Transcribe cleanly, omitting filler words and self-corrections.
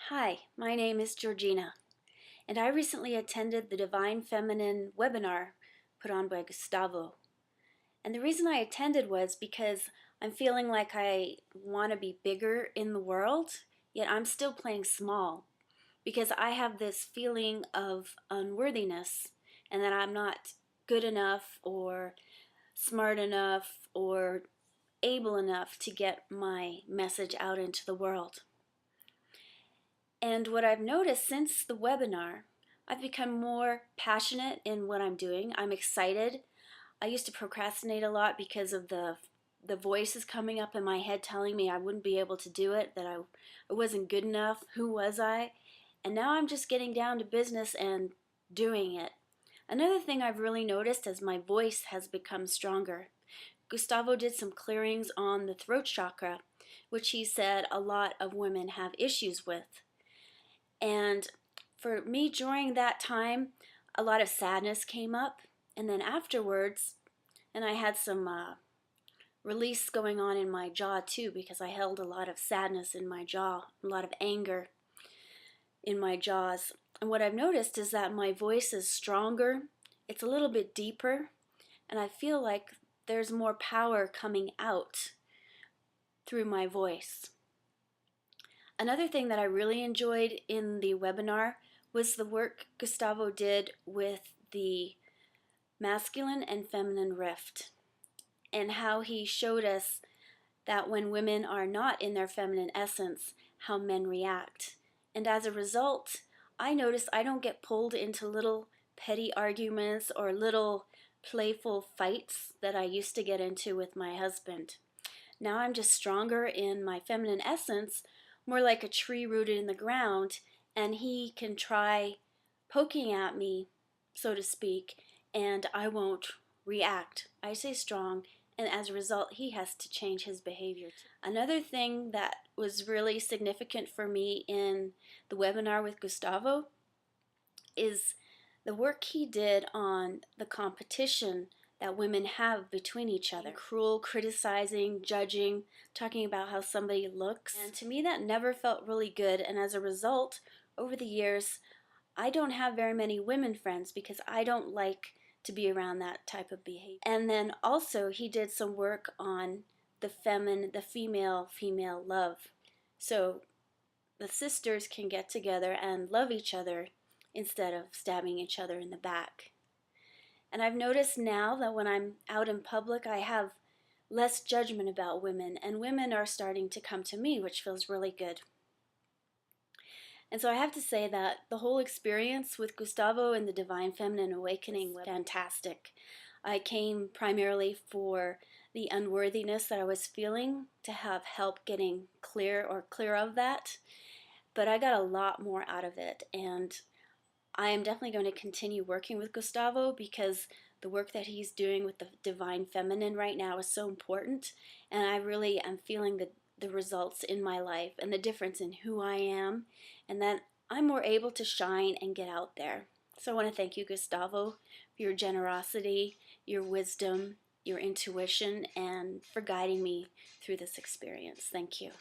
Hi, my name is Georgina, and I recently attended the Divine Feminine webinar put on by Gustavo. And the reason I attended was because I'm feeling like I want to be bigger in the world, yet I'm still playing small because I have this feeling of unworthiness and that I'm not good enough or smart enough or able enough to get my message out into the world. And what I've noticed since the webinar, I've become more passionate in what I'm doing. I'm excited. I used to procrastinate a lot because of the voices coming up in my head telling me I wouldn't be able to do it, that I wasn't good enough, who was I? And now I'm just getting down to business and doing it. Another thing I've really noticed is my voice has become stronger. Gustavo did some clearings on the throat chakra, which he said a lot of women have issues with. And for me, during that time, a lot of sadness came up. And then afterwards, and I had some release going on in my jaw too, because I held a lot of sadness in my jaw, a lot of anger in my jaws. And what I've noticed is that my voice is stronger, it's a little bit deeper, and I feel like there's more power coming out through my voice. Another thing that I really enjoyed in the webinar was the work Gustavo did with the masculine and feminine rift, and how he showed us that when women are not in their feminine essence, how men react. And as a result, I notice I don't get pulled into little petty arguments or little playful fights that I used to get into with my husband. Now I'm just stronger in my feminine essence, more like a tree rooted in the ground, and he can try poking at me, so to speak, and I won't react. I stay strong, and as a result, he has to change his behavior. Another thing that was really significant for me in the webinar with Gustavo is the work he did on the competition that women have between each other. Cruel, criticizing, judging, talking about how somebody looks. And to me that never felt really good, and as a result, over the years, I don't have very many women friends because I don't like to be around that type of behavior. And then also he did some work on the female love. So the sisters can get together and love each other instead of stabbing each other in the back. And I've noticed now that when I'm out in public, I have less judgment about women, and women are starting to come to me, which feels really good. And so I have to say that the whole experience with Gustavo and the Divine Feminine Awakening was fantastic. I came primarily for the unworthiness that I was feeling, to have help getting clear of that, but I got a lot more out of it, and I am definitely going to continue working with Gustavo because the work that he's doing with the Divine Feminine right now is so important, and I really am feeling the results in my life and the difference in who I am, and that I'm more able to shine and get out there. So I want to thank you, Gustavo, for your generosity, your wisdom, your intuition, and for guiding me through this experience. Thank you.